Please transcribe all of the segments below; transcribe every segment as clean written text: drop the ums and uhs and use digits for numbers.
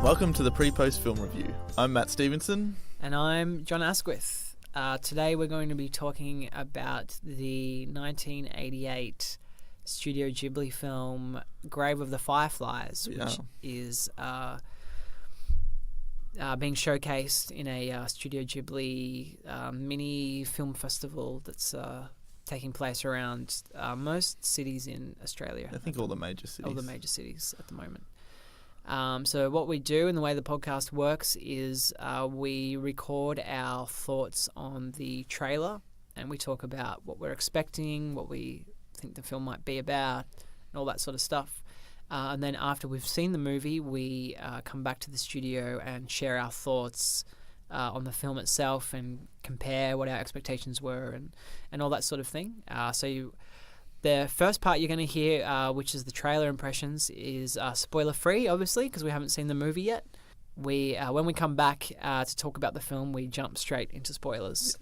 Welcome to the Pre-Post Film Review. I'm Matt Stevenson. And I'm John Asquith. Today we're going to be talking about the 1988 Studio Ghibli film Grave of the Fireflies, which is being showcased in a Studio Ghibli mini film festival that's taking place around most cities in Australia. I think all the major cities. All the major cities at the moment. So what we do and the way the podcast works is we record our thoughts on the trailer and we talk about what we're expecting, what we think the film might be about, and all that sort of stuff. And then after we've seen the movie, we come back to the studio and share our thoughts on the film itself and compare what our expectations were and all that sort of thing. The first part you're going to hear, which is the trailer impressions, is spoiler-free, obviously, because we haven't seen the movie yet. When we come back to talk about the film, we jump straight into spoilers.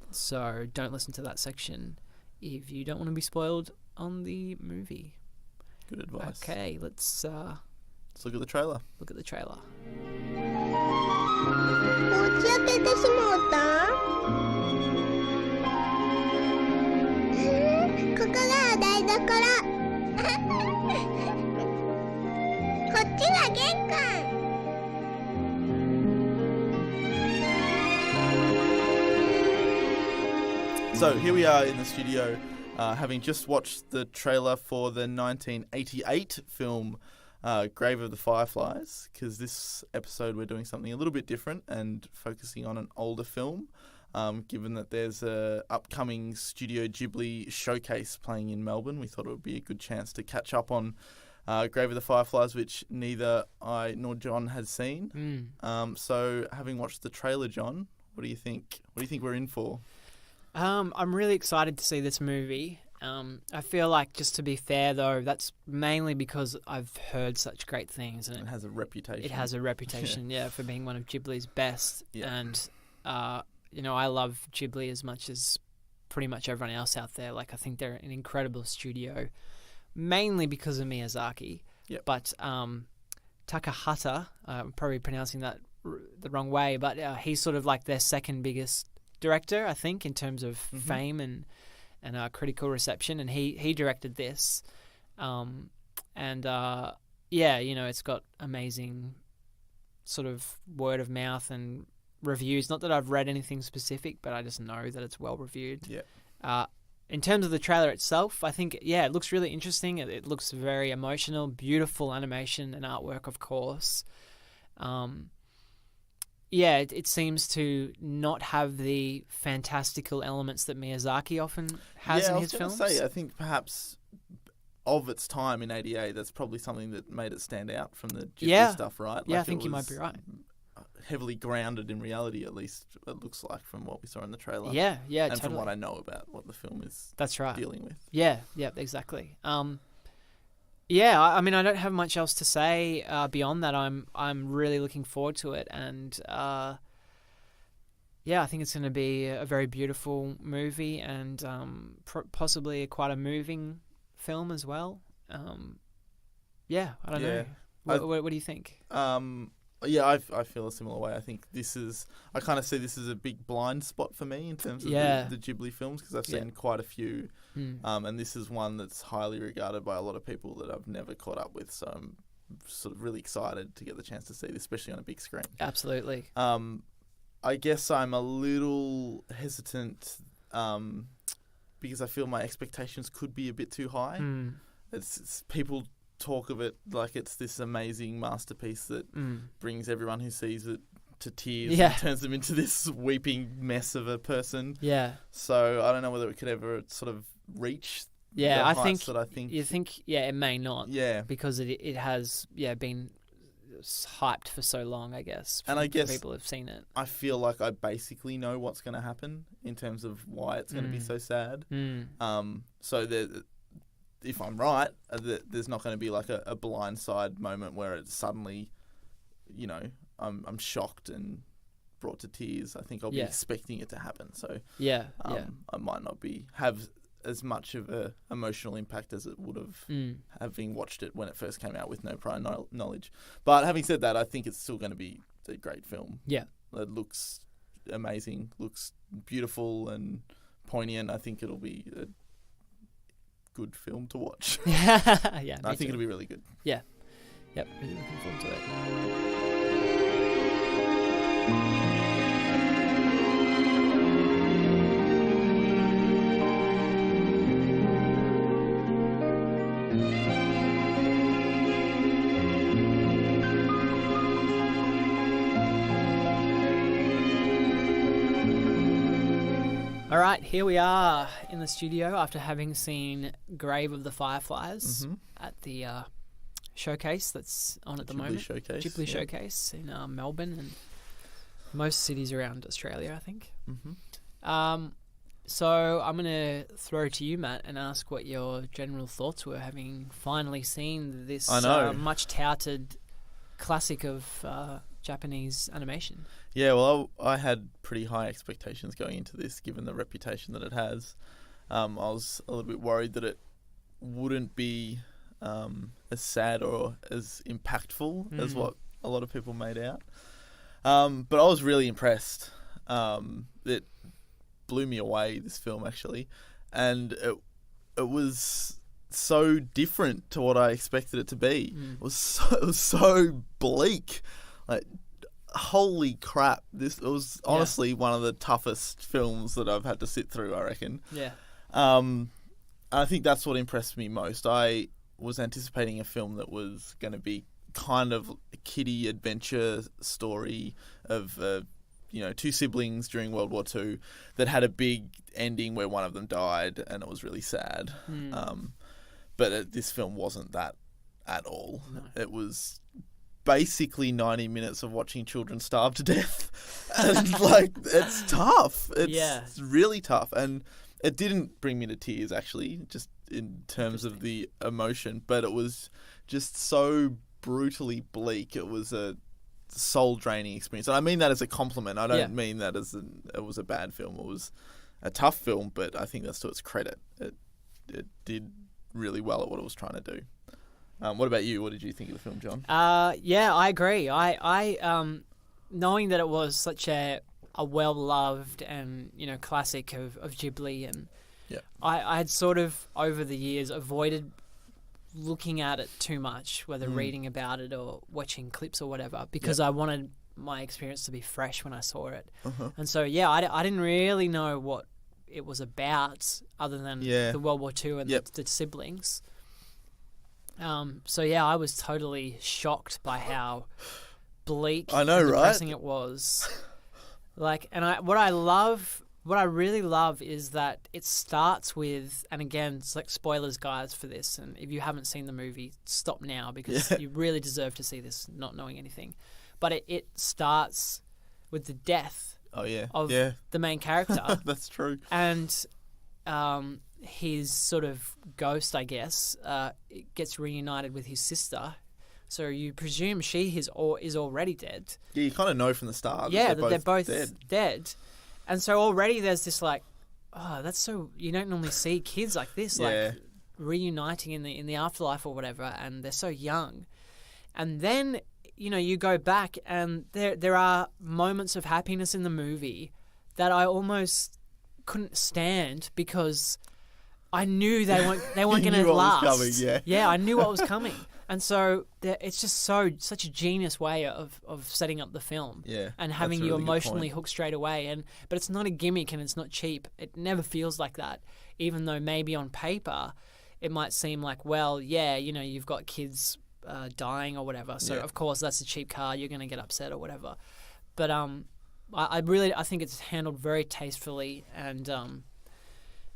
So don't listen to that section if you don't want to be spoiled on the movie. Good advice. Okay, let's look at the trailer. Look at the trailer. 持ち上げてしもうたここが台所こっちが玄関 So here we are in the studio, having just watched the trailer for the 1988 film Grave of the Fireflies, because this episode we're doing something a little bit different and focusing on an older film, given that there's a upcoming Studio Ghibli showcase playing in Melbourne. We thought it would be a good chance to catch up on Grave of the Fireflies, which neither I nor John has seen. So having watched the trailer, John, what do you think? What do you think we're in for? I'm really excited to see this movie. I feel like, just to be fair, though, that's mainly because I've heard such great things. And it has a reputation. It has a reputation, for being one of Ghibli's best. Yeah. And, I love Ghibli as much as pretty much everyone else out there. Like, I think they're an incredible studio, mainly because of Miyazaki. Yep. But Takahata, I'm probably pronouncing that the wrong way, but he's sort of like their second biggest director, I think, in terms of fame and critical reception, and he directed this, it's got amazing sort of word of mouth and reviews. Not that I've read anything specific, but I just know that it's well reviewed. Yeah. In terms of the trailer itself, I think it looks really interesting. It looks very emotional, beautiful animation and artwork, of course. It seems to not have the fantastical elements that Miyazaki often has in his films. I think perhaps of its time in '88, that's probably something that made it stand out from the Ghibli stuff, right? I think you might be right. Heavily grounded in reality, at least it looks like from what we saw in the trailer. Yeah, and totally. from what I know about what the film is dealing with. Yeah, exactly. I mean, I don't have much else to say beyond that. I'm really looking forward to it, and I think it's going to be a very beautiful movie and possibly quite a moving film as well. I don't know. What do you think? I feel a similar way. I think I kind of see this as a big blind spot for me in terms of the Ghibli films, because I've seen quite a few. And this is one that's highly regarded by a lot of people that I've never caught up with. So I'm sort of really excited to get the chance to see this, especially on a big screen. Absolutely. I guess I'm a little hesitant because I feel my expectations could be a bit too high. It's people talk of it like it's this amazing masterpiece that brings everyone who sees it to tears and turns them into this weeping mess of a person. Yeah. So I don't know whether it could ever sort of reach the heights that I think. You think, it may not. Yeah. Because it has, been hyped for so long, I guess. And I guess people have seen it. I feel like I basically know what's going to happen in terms of why it's going to be so sad. So if I'm right, there's not going to be like a blindside moment where it's suddenly, I'm shocked and brought to tears. I think I'll be expecting it to happen. So I might not have as much of a emotional impact as it would have having watched it when it first came out with no prior knowledge. But having said that, I think it's still going to be a great film. Yeah. It looks amazing, looks beautiful and poignant. I think it'll be a good film to watch. Yeah, I think it'll be really good. Yeah. Yep, really looking forward to it. All right, here we are in the studio after having seen Grave of the Fireflies at the showcase that's on at the moment. Ghibli Showcase in Melbourne and most cities around Australia, I think. So I'm going to throw to you, Matt, and ask what your general thoughts were having finally seen this much touted classic of Japanese animation. Yeah, well, I had pretty high expectations going into this, given the reputation that it has. I was a little bit worried that it wouldn't be as sad or as impactful as what a lot of people made out. But I was really impressed. It blew me away, this film, actually. And it was so different to what I expected it to be. It was so bleak. Like, holy crap, it was honestly one of the toughest films that I've had to sit through, I reckon. Yeah. I think that's what impressed me most. I was anticipating a film that was going to be kind of a kiddie adventure story of two siblings during World War II that had a big ending where one of them died, and it was really sad. But this film wasn't that at all. No. It was basically 90 minutes of watching children starve to death. And, it's tough. It's really tough. And it didn't bring me to tears, actually, just in terms of the emotion. But it was just so brutally bleak. It was a soul-draining experience. And I mean that as a compliment. I don't mean that as it was a bad film. It was a tough film, but I think that's to its credit. It did really well at what it was trying to do. What about you? What did you think of the film, John? Yeah, I agree. I knowing that it was such a well-loved and classic of Ghibli, and I had sort of over the years avoided looking at it too much, whether reading about it or watching clips or whatever, because I wanted my experience to be fresh when I saw it. And so I didn't really know what it was about other than the World War II and the siblings. I was totally shocked by how bleak and depressing it was. What I really love is that it starts with, and again, it's like spoilers, guys, for this, and if you haven't seen the movie, stop now, because you really deserve to see this not knowing anything. But it starts with the death of the main character. That's true. And his sort of ghost, I guess, gets reunited with his sister. So you presume she is already dead. Yeah, you kind of know from the start. Yeah, that they're both dead. And so already there's this that's so, you don't normally see kids like this, reuniting in the afterlife or whatever, and they're so young. And then, you go back and there are moments of happiness in the movie that I almost couldn't stand, because I knew they weren't going to last. Coming, I knew what was coming. And so it's just such a genius way of setting up the film, and having you emotionally hooked straight away. But it's not a gimmick and it's not cheap. It never feels like that, even though maybe on paper it might seem like, well, you've got kids dying or whatever. So of course that's a cheap card. You're going to get upset or whatever. But I think it's handled very tastefully, and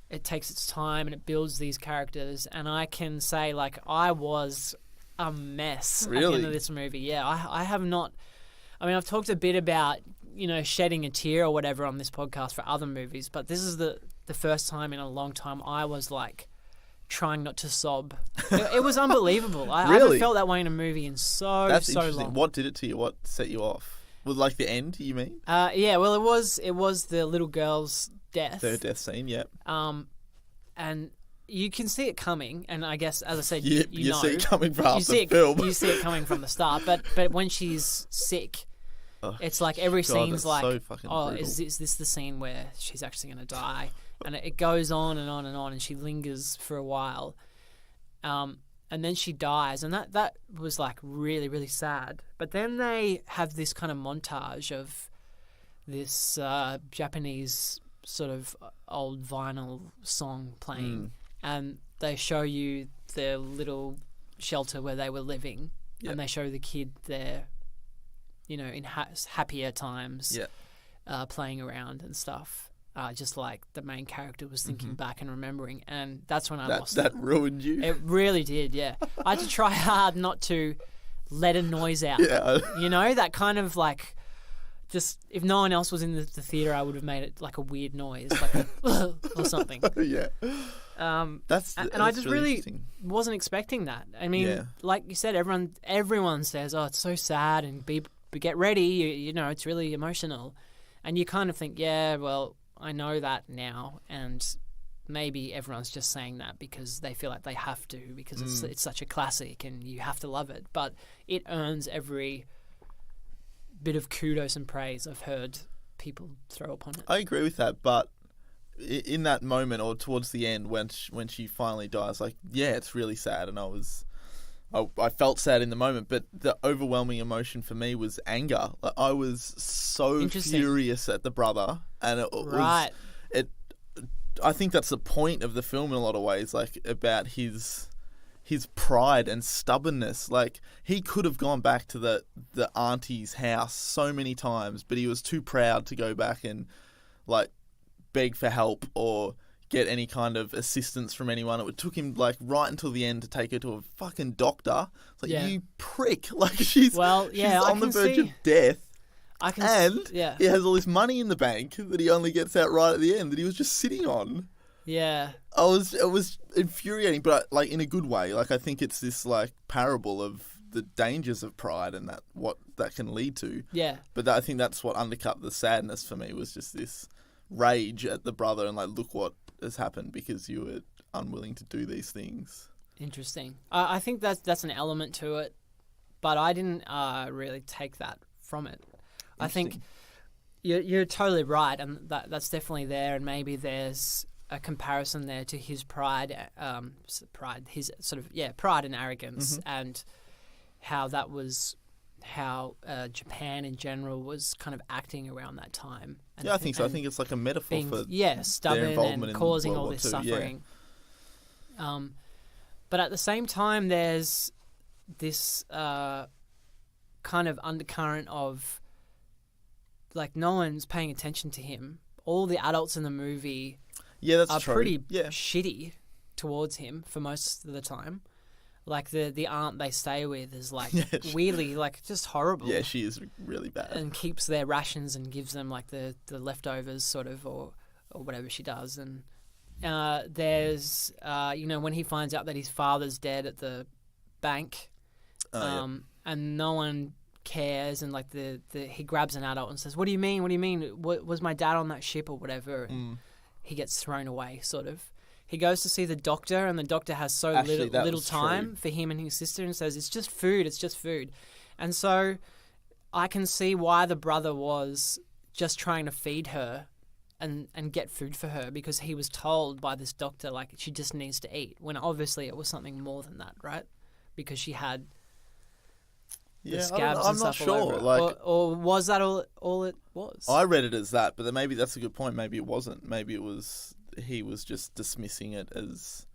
it takes its time and it builds these characters. And I can say, I was a mess at the end of this movie. I have not. I mean, I've talked a bit about shedding a tear or whatever on this podcast for other movies, but this is the first time in a long time I was trying not to sob. It was unbelievable. I haven't felt that way in a movie in so long. What did it to you? What set you off? Was the end, you mean? Well, it was the little girl's death. Their death scene, yeah. and you can see it coming. And I guess, as I said, You you know, see it coming from you half see the film. you see it coming from the start. But when she's sick, it's like every scene's like, so fucking oh, brutal. is this the scene where she's actually going to die? And it goes on and on and on, and she lingers for a while. And then she dies, and that was like really, really sad. But then they have this kind of montage of this Japanese sort of old vinyl song playing, and they show you their little shelter where they were living, and they show the kid there, you know, in happier times, playing around and stuff. Just like the main character was thinking back and remembering, and that's when I lost it. That ruined you. It really did, yeah. I had to try hard not to let a noise out. Yeah. You know, that kind of like, just if no one else was in the theatre, I would have made it like a weird noise, like a or something. Yeah. That's I just really interesting. wasn't expecting that. I mean, like you said, everyone says, "Oh, it's so sad," and get ready. You know, it's really emotional, and you kind of think, yeah, well, I know that now, and maybe everyone's just saying that because they feel like they have to, because it's such a classic and you have to love it. But it earns every bit of kudos and praise I've heard people throw upon it. I agree with that, but in that moment or towards the end when she finally dies, like, yeah, it's really sad, and I felt sad in the moment, but the overwhelming emotion for me was anger. Like, I was so furious at the brother, and it was. I think that's the point of the film in a lot of ways, like about his pride and stubbornness. Like, he could have gone back to the auntie's house so many times, but he was too proud to go back and like beg for help or get any kind of assistance from anyone. It took him like right until the end to take her to a fucking doctor. It's like, you prick. Like, she's on the verge of death. He has all this money in the bank that he only gets out right at the end that he was just sitting on. Yeah. It was infuriating, but like in a good way. Like, I think it's this like parable of the dangers of pride and what that can lead to. Yeah. But I think that's what undercut the sadness for me, was just this rage at the brother and like, look what has happened because you were unwilling to do these things. Interesting. I think that's an element to it, but I didn't really take that from it. I think you're totally right, and that's definitely there, and maybe there's a comparison there to his pride, his sort of pride and arrogance, and how that was how Japan in general was kind of acting around that time. And I think so. I think it's like a metaphor for stubborn and causing all this suffering. Yeah. But at the same time, there's this kind of undercurrent of like no one's paying attention to him. All the adults in the movie are pretty shitty towards him for most of the time. Like the aunt they stay with is like weirdly like just horrible. Yeah, she is really bad. And keeps their rations and gives them like the leftovers sort of or whatever she does. And there's when he finds out that his father's dead at the bank, and no one cares, and like he grabs an adult and says, "What do you mean? What do you mean? Was my dad on that ship or whatever?" And he gets thrown away, sort of. He goes to see the doctor, and the doctor has little time for him and his sister, and says, "It's just food. It's just food." And so I can see why the brother was just trying to feed her and get food for her, because he was told by this doctor like she just needs to eat, when obviously it was something more than that, right? Because she had the scabs and stuff all over it. Like, or was that all it was? I read it as that, but then maybe that's a good point. Maybe it wasn't. Maybe it was he was just dismissing it as,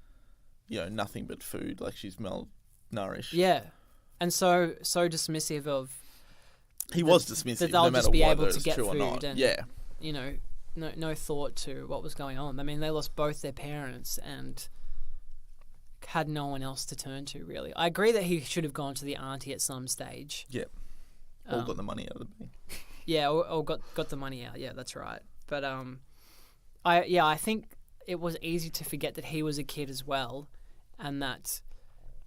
nothing but food, like she's malnourished. Yeah, and so dismissive of. He was dismissive that they'll no just be able to get food, and no thought to what was going on. I mean, they lost both their parents and had no one else to turn to, really. I agree that he should have gone to the auntie at some stage. Yeah. Or got the money out of the bank. Yeah, or got the money out. Yeah, that's right. But I think it was easy to forget that he was a kid as well, and that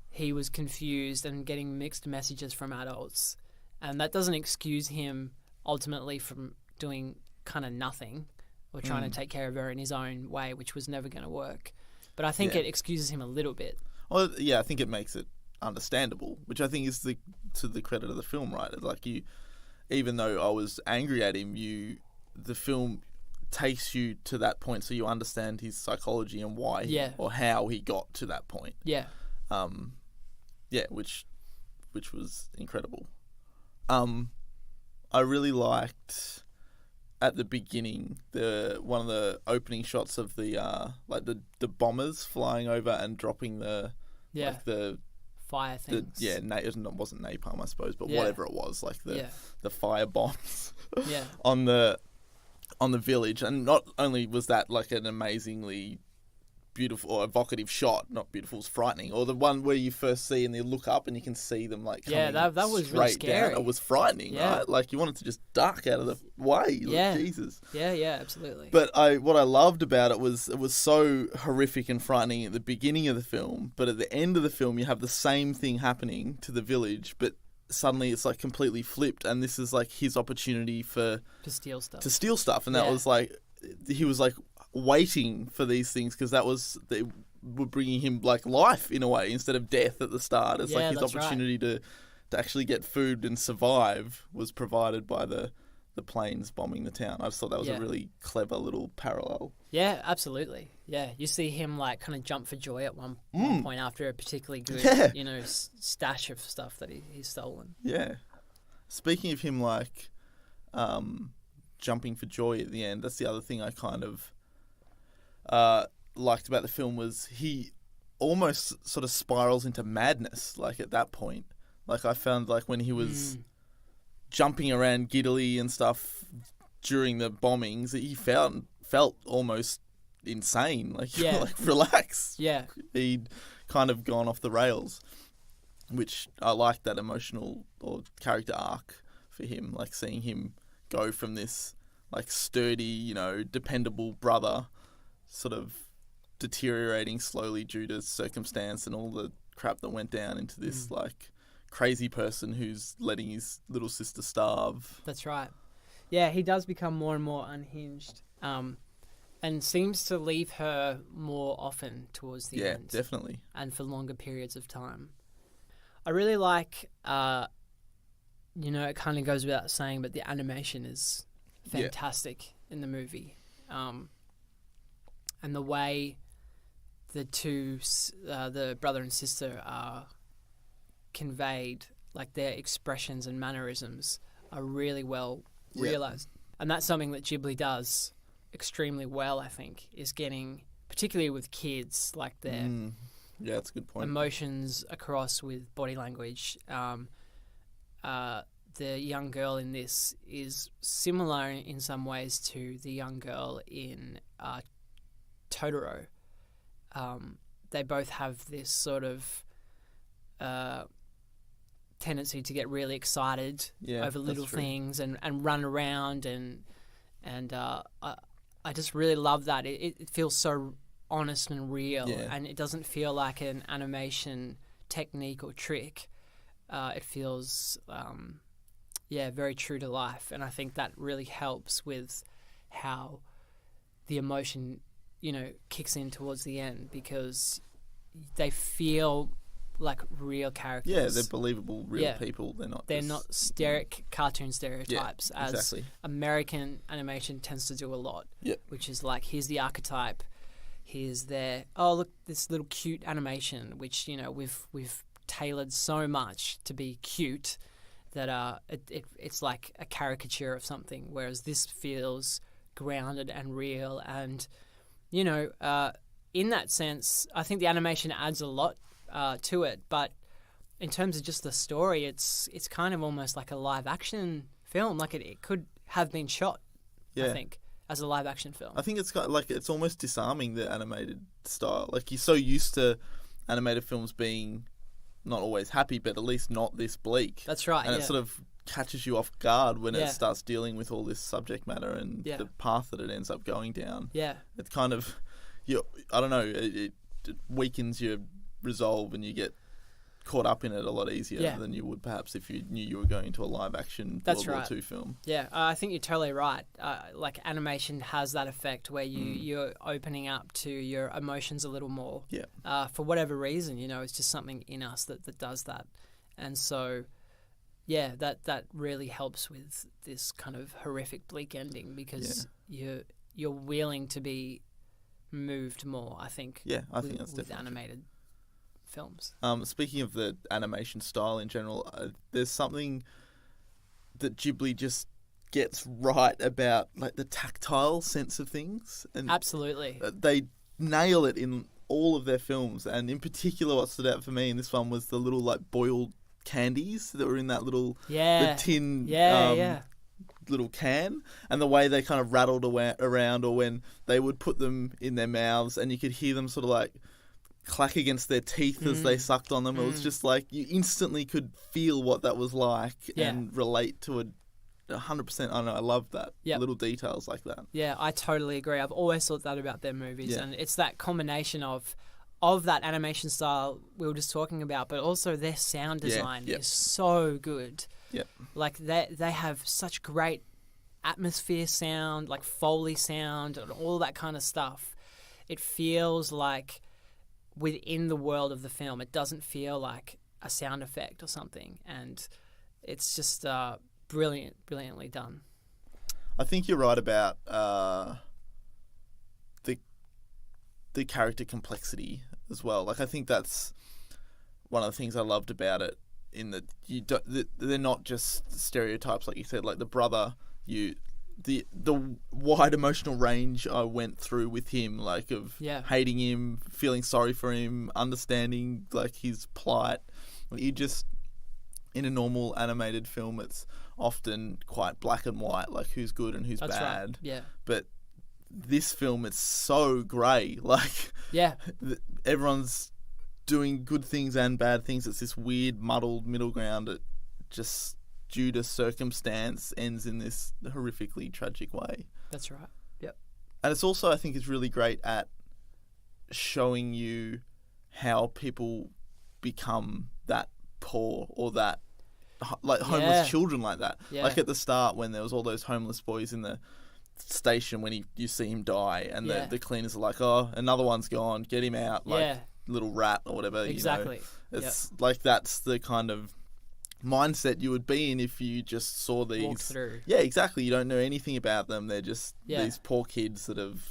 he was confused and getting mixed messages from adults. And that doesn't excuse him ultimately from doing kind of nothing or trying to take care of her in his own way, which was never going to work. But I think Yeah. it excuses him a little bit. Well, yeah, I think it makes it understandable, which I think is to the credit of the film, right? Like even though I was angry at him, the film takes you to that point, so you understand his psychology and why, or how he got to that point. Yeah. Which was incredible. I really liked at the beginning one of the opening shots of the the bombers flying over and dropping the fire things. it wasn't napalm, I suppose, but whatever it was, like the fire bombs Yeah. on the village. And not only was that like an amazingly beautiful or evocative shot, not beautiful, it's frightening. Or the one where you first see and you look up and you can see them like coming that was really straight scary. down. It was frightening, right? Like you wanted to just duck out of the way. Like, Jesus. Yeah, absolutely. But what I loved about it was so horrific and frightening at the beginning of the film, but at the end of the film you have the same thing happening to the village, but suddenly it's like completely flipped, and this is like his opportunity to steal stuff, and that was like he was like waiting for these things because they were bringing him like life in a way instead of death at the start. It's like his opportunity to actually get food and survive was provided by the planes bombing the town. I just thought that was a really clever little parallel. Yeah, absolutely. Yeah, you see him like kind of jump for joy at one point after a particularly good, stash of stuff that he's stolen. Yeah. Speaking of him like jumping for joy at the end, that's the other thing I kind of liked about the film was he almost sort of spirals into madness like at that point. Like I found like when he was jumping around giddily and stuff during the bombings, he felt almost insane. Like, like relax. Yeah. He'd kind of gone off the rails, which I liked that emotional or character arc for him, like seeing him go from this like sturdy, dependable brother sort of deteriorating slowly due to circumstance and all the crap that went down into this like crazy person who's letting his little sister starve. That's right. Yeah, he does become more and more unhinged, and seems to leave her more often towards the end. Yeah, definitely. And for longer periods of time. I really like, it kind of goes without saying, but the animation is fantastic in the movie. And the way the two, the brother and sister are conveyed, like their expressions and mannerisms are really well realized. And that's something that Ghibli does extremely well, I think, is getting, particularly with kids, like their that's a good point. emotions across with body language. The young girl in this is similar in some ways to the young girl in Totoro. They both have this sort of tendency to get really excited over little things and run around and I just really love that. It feels so honest and real, and it doesn't feel like an animation technique or trick. It feels very true to life, and I think that really helps with how the emotion kicks in towards the end, because they feel like real characters. Yeah, they're believable real people. They're not cartoon stereotypes as American animation tends to do a lot. Which is like, here's the archetype, here's their this little cute animation, which we've tailored so much to be cute that it's like a caricature of something, whereas this feels grounded and real. And in that sense, I think the animation adds a lot to it, but in terms of just the story, it's kind of almost like a live action film. Like it could have been shot, I think, as a live action film. I think it's got like, it's almost disarming, the animated style. Like, you're so used to animated films being not always happy, but at least not this bleak. That's right. And it sort of catches you off guard when it starts dealing with all this subject matter and the path that it ends up going down. Yeah. It's kind of, I don't know, it weakens your resolve and you get caught up in it a lot easier Yeah. than you would perhaps if you knew you were going to a live action That's World right. War II film. Yeah, I think you're totally right. Like animation has that effect where you're opening up to your emotions a little more. Yeah. For whatever reason, it's just something in us that does that. And so, yeah, that really helps with this kind of horrific bleak ending because you're willing to be moved more, I think. Yeah, I think that's with definitely animated films. Speaking of the animation style in general, there's something that Ghibli just gets right about, like the tactile sense of things, and Absolutely. they nail it in all of their films. And in particular, what stood out for me in this one was the little like boiled candies that were in that little the tin little can, and the way they kind of rattled around, or when they would put them in their mouths and you could hear them sort of like clack against their teeth as they sucked on them. It was just like you instantly could feel what that was like and relate to it 100%. I don't know, I love that. Little details like that. Yeah, I totally agree. I've always thought that about their movies, and it's that combination of that animation style we were just talking about, but also their sound design is so good. Yep. Like they have such great atmosphere sound, like Foley sound and all that kind of stuff. It feels like within the world of the film. It doesn't feel like a sound effect or something, and it's just brilliantly done. I think you're right about the character complexity as well. Like I think that's one of the things I loved about it, in that they're not just stereotypes like you said. Like the brother, the wide emotional range I went through with him, like of hating him, feeling sorry for him, understanding like his plight. You just, in a normal animated film, it's often quite black and white, like who's good and who's That's bad. Right. Yeah. But this film, it's so grey. Like everyone's doing good things and bad things. It's this weird muddled middle ground. It just, due to circumstance, ends in this horrifically tragic way. That's right. Yep. And it's also, I think, is really great at showing you how people become that poor, or that like homeless children like that. Like at the start, when there was all those homeless boys in the station, when you see him die, and the cleaners are like, oh, another one's gone, get him out, like little rat or whatever. Exactly. It's like, that's the kind of mindset you would be in if you just saw these. Walk through. Yeah, exactly. You don't know anything about them. They're just these poor kids that have,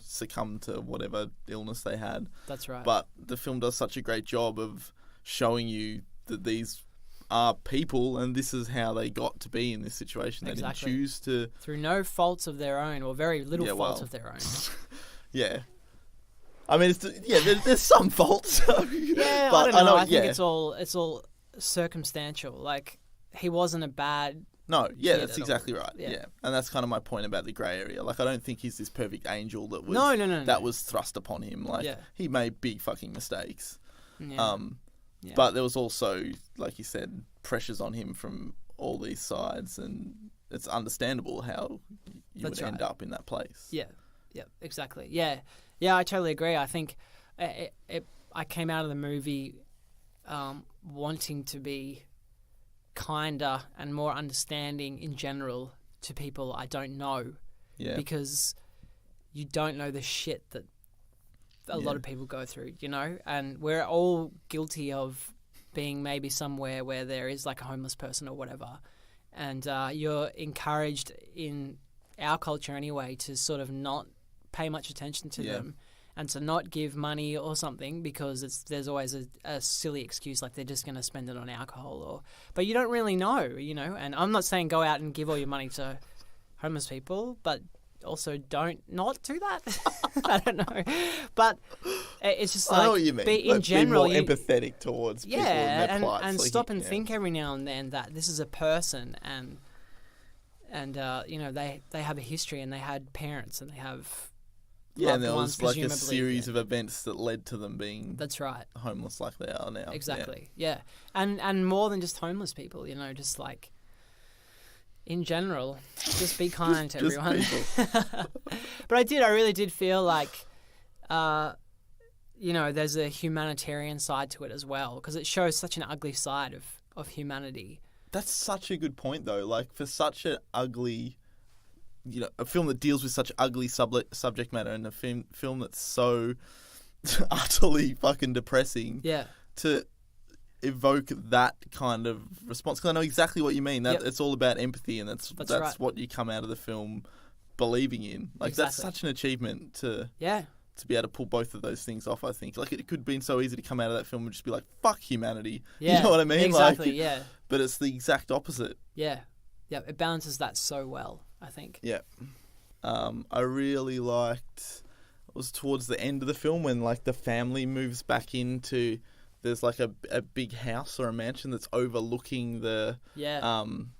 succumbed to whatever illness they had. That's right. But the film does such a great job of showing you that these are people, and this is how they got to be in this situation. They didn't choose to, through no faults of their own, or very little faults of their own. I mean, there's some faults. But I don't know. I think it's all circumstantial. Like, he wasn't a bad. No, that's exactly right. Yeah, and that's kind of my point about the grey area. Like, I don't think he's this perfect angel that was that was thrust upon him. Like, he made big fucking mistakes. But there was also, like you said, pressures on him from all these sides, and it's understandable how you would end up in that place. Yeah, exactly. Yeah, I totally agree. I think I came out of the movie wanting to be kinder and more understanding in general to people I don't know. Yeah. Because you don't know the shit that a lot of people go through, and we're all guilty of being maybe somewhere where there is like a homeless person or whatever, and you're encouraged in our culture anyway to sort of not pay much attention to them, and to not give money or something, because there's always a silly excuse, like they're just going to spend it on alcohol, but you don't really know, and I'm not saying go out and give all your money to homeless people, but also don't not do that. I don't know, but it's just like, I know what you mean. In general, be more empathetic towards people and their plights. And stop and think every now and then that this is a person, and they have a history, and they had parents, and they have and there was like a series of events that led to them being homeless like they are now. Exactly. And more than just homeless people, just like, in general, just be kind to everyone. But I really did feel like, there's a humanitarian side to it as well, because it shows such an ugly side of humanity. That's such a good point, though. Like, for such an ugly, a film that deals with such ugly subject matter, and a film that's so utterly fucking depressing. Yeah. To evoke that kind of response, because I know exactly what you mean. That It's all about empathy, and that's right. what you come out of the film believing in. Like, Exactly. that's such an achievement to to be able to pull both of those things off. I think, like, it could have been so easy to come out of that film and just be like, "Fuck humanity." Yeah, you know what I mean? Exactly. Like, but it's the exact opposite. Yeah. It balances that so well, I think. Yeah. I really liked. It was towards the end of the film when, like, the family moves back into. There's like a big house or a mansion that's overlooking the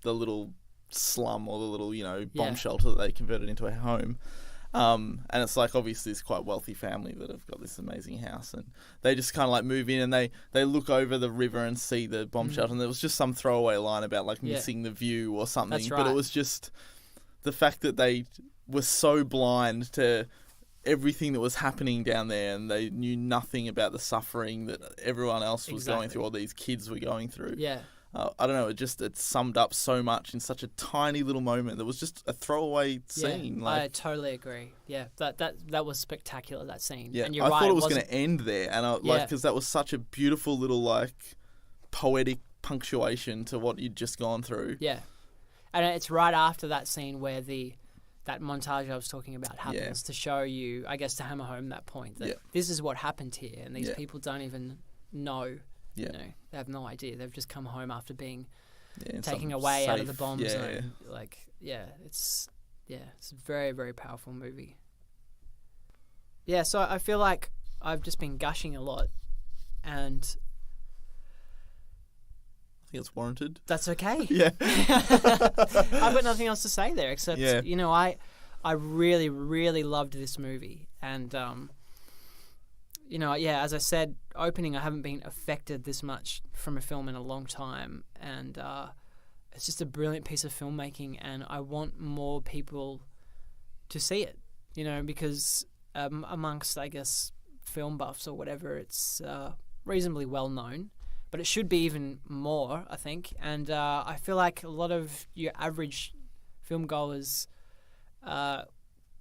little slum or the little bomb shelter that they converted into a home, and it's like obviously this quite wealthy family that have got this amazing house, and they just kind of like move in and they look over the river and see the bomb shelter, and there was just some throwaway line about like missing the view or something. That's right. But it was just the fact that they were so blind to everything that was happening down there, and they knew nothing about the suffering that everyone else was going through, or these kids were going through. I don't know, it summed up so much in such a tiny little moment that was just a throwaway scene. I totally agree. That was spectacular, that scene. Yeah, And you're I right, thought it was going to end there, and because that was such a beautiful little like poetic punctuation to what you'd just gone through. Yeah, and it's right after that scene where that montage I was talking about happens to show you, I guess, to hammer home that point that this is what happened here, and these people don't even know. They have no idea. They've just come home after being taken away out of the bomb zone. It's a very, very powerful movie. Yeah, so I feel like I've just been gushing a lot, and I think it's warranted. That's okay. Yeah. I've got nothing else to say there except, I really, really loved this movie. And, as I said, opening, I haven't been affected this much from a film in a long time. And it's just a brilliant piece of filmmaking, and I want more people to see it, because amongst, I guess, film buffs or whatever, it's reasonably well known. But it should be even more, I think. And I feel like a lot of your average film goers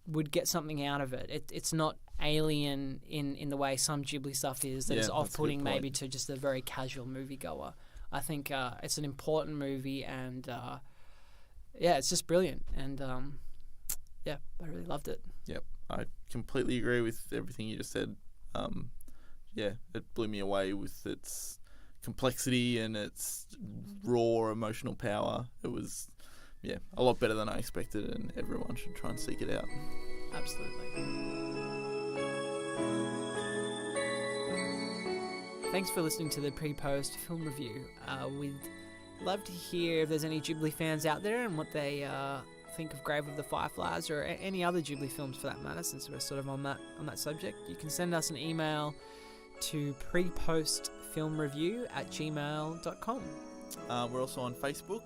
would get something out of it. It's not alien in the way some Ghibli stuff is that is off-putting maybe to just a very casual moviegoer. I think it's an important movie, and it's just brilliant. And I really loved it. Yep, I completely agree with everything you just said. It blew me away with its complexity and its raw emotional power. It was a lot better than I expected, and everyone should try and seek it out. Absolutely. Thanks for listening to the pre-post film review. We'd love to hear if there's any Ghibli fans out there and what they think of Grave of the Fireflies, or any other Ghibli films for that matter, since we're sort of on that subject. You can send us an email to prepostfilmreview@gmail.com. We're also on Facebook,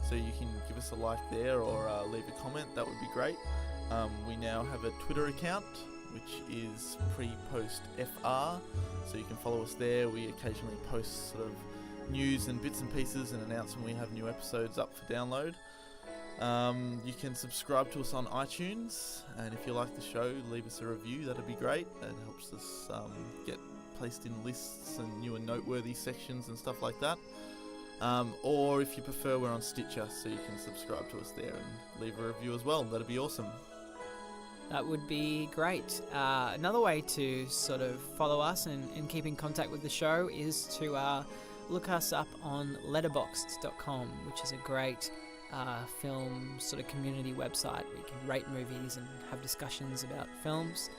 so you can give us a like there or leave a comment. That would be great. We now have a Twitter account, which is prepostfr, so you can follow us there. We occasionally post sort of news and bits and pieces and announce when we have new episodes up for download. You can subscribe to us on iTunes, and if you like the show, leave us a review. That'd be great. That helps us get placed in lists and new and noteworthy sections and stuff like that. Or if you prefer, we're on Stitcher, so you can subscribe to us there and leave a review as well. That'd be awesome. That would be great. Another way to sort of follow us and keep in contact with the show is to look us up on letterboxd.com, which is a great film sort of community website where you can rate movies and have discussions about films.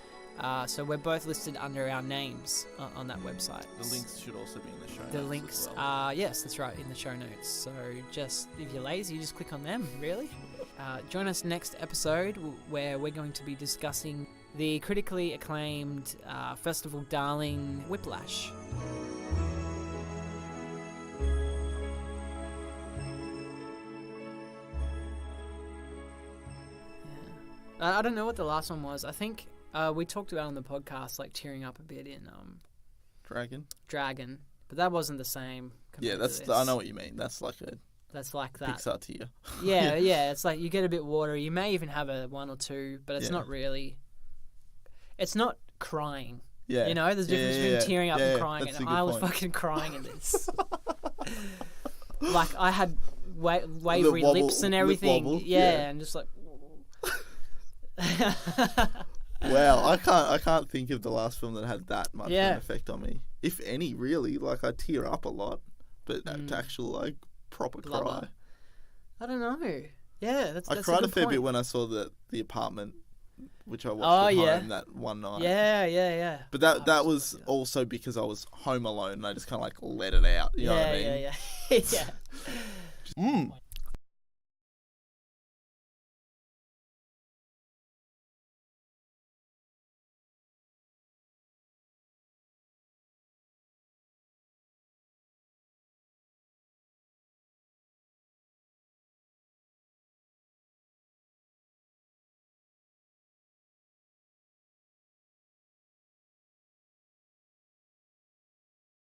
So we're both listed under our names on that website. The links should also be in the show notes. The links yes, that's right, in the show notes. So just, if you're lazy, you just click on them, really. Join us next episode where we're going to be discussing the critically acclaimed festival darling Whiplash. I don't know what the last one was. I think We talked about on the podcast, like tearing up a bit in Dragon. but that wasn't the same. Yeah, compared to this. I know what you mean. That's like a That's like that. Pixar tear. Yeah. It's like you get a bit watery. You may even have a one or two, but it's not really. It's not crying. Yeah. You know, there's a difference between tearing up and crying, that's and a good I was point. fucking crying in this. Like I had wavery wobble, lips and lip everything. wobble, Yeah, and just like. Wow, I can't think of the last film that had that much of Yeah. an effect on me, if any. Really, like I tear up a lot, but to actual like proper Blubber. cry. I don't know. Yeah, that's I a cried a good fair point. bit when I saw the apartment, which I watched at home that one night. Yeah. But that was also because I was home alone and I just kind of like let it out. You know what I mean? Yeah.